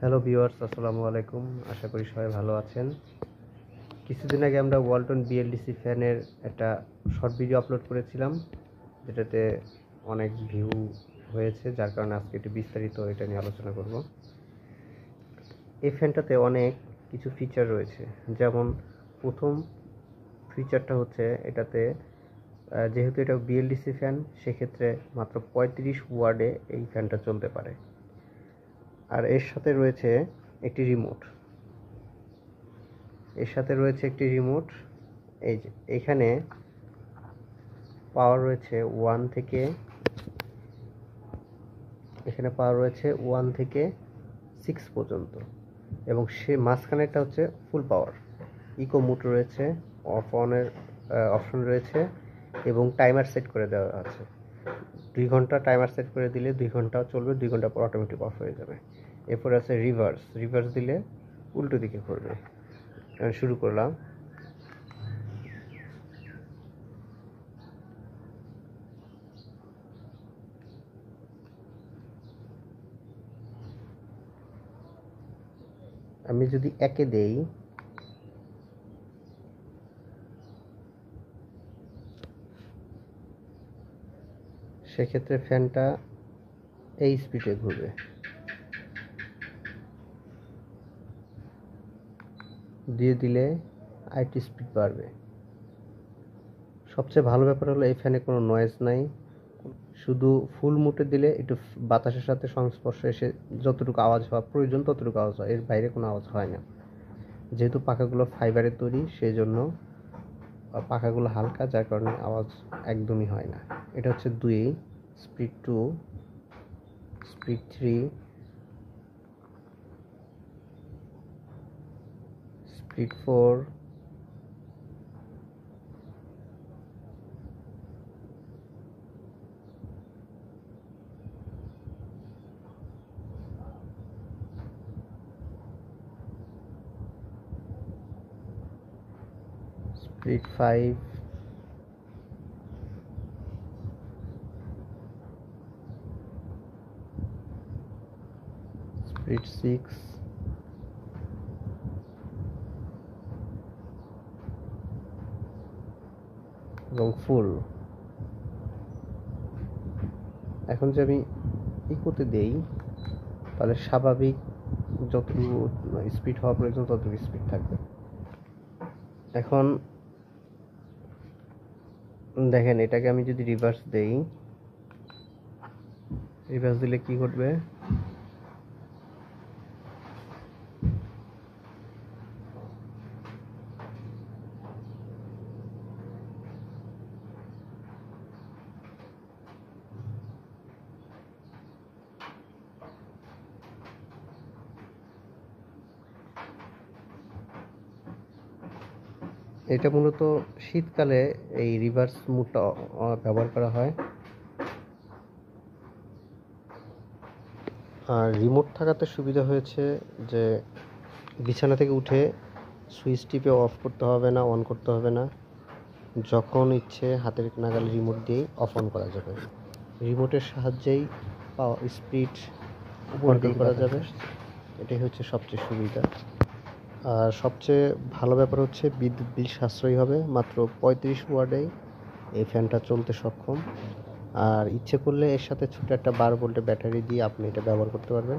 Hello viewers, আসসালামু আলাইকুম। আশা করি সবাই ভালো আছেন। কিছুদিন আগে আমরা ওয়ালটন বিএলডিসি ফ্যানের একটা শর্ট ভিডিও আপলোড করেছিলাম, যেটাতে অনেক ভিউ হয়েছে, যার কারণে আজকে একটু বিস্তারিত এটা নিয়ে আলোচনা করব। এই ফ্যানটাতে অনেক কিছু ফিচার রয়েছে। যেমন প্রথম ফিচারটা হচ্ছে এটাতে, যেহেতু এটা বিএলডিসি ফ্যান, সেক্ষেত্রে মাত্র 35 ওয়ার্ডে এই ফ্যানটা চলতে পারে। আর এর সাথে রয়েছে একটি রিমোট। এই যে এখানে পাওয়ার রয়েছে 1 থেকে 6 পর্যন্ত, এবং সে মাঝখানেরটা হচ্ছে ফুল পাওয়ার। ইকো মোড রয়েছে, অফ অনের অপশন রয়েছে, এবং টাইমার সেট করে দেওয়া আছে। 2 ঘন্টা টাইমার সেট করে দিলে 2 ঘন্টাও চলবে, 2 ঘন্টা পর অটোমেটিক অফ হয়ে যাবে। এরপরে আছে রিভার্স দিলে উল্টো দিকে ঘুরবে। শুরু করলাম। আমি যদি একে দেই, সেক্ষেত্রে ফ্যানটা এই স্পিডে ঘুরবে। দিয়ে দিলে আরেকটি স্পিড বাড়বে। সবচেয়ে ভালো ব্যাপার হলো এই ফ্যানে কোনো নয়েজ নাই। শুধু ফুল মুটে দিলে একটু বাতাসের সাথে সংস্পর্শে এসে যতটুকু আওয়াজ হওয়া প্রয়োজন ততটুকু আওয়াজ হয়, এর বাইরে কোনো আওয়াজ হয় না। যেহেতু পাখাগুলো ফাইবারের তৈরি, সেই জন্য পাখাগুলো হালকা, যার কারণে আওয়াজ একদমই হয় না। এটা হচ্ছে 2, speed 2, speed 3, speed 4, speed 5, speed 6, এবং ফুল। এখন যদি আমি ইকোতে দেই, তাহলে স্বাভাবিক যতটুকু স্পিড হওয়া প্রয়োজন ততটুকু স্পিড থাকবে। এখন দেখেন, এটাকে আমি যদি রিভার্স দিলে কি ঘটবে? এটা মূলত শীতকালে এই রিভার্স মোডটা ব্যবহার করা হয়। আর রিমোট থাকাতে সুবিধা হয়েছে যে বিছানা থেকে উঠে সুইচ টিপে অফ করতে হবে না, অন করতে হবে না। যখন ইচ্ছে হাতের নাগালে রিমোট দিয়েই অফ অন করা যাবে। রিমোটের সাহায্যেই স্পিড কন্ট্রোল করা যাবে। এটাই হচ্ছে সবচেয়ে সুবিধা। আর সবচেয়ে ভালো ব্যাপার হচ্ছে বিদ্যুৎ বিল সাশ্রয়ী হবে। মাত্র 35 ওয়াটেই এই ফ্যানটা চলতে সক্ষম। আর ইচ্ছে করলে এর সাথে ছোট একটা 12 ভোল্টের ব্যাটারি দিয়ে আপনি এটা ব্যবহার করতে পারবেন।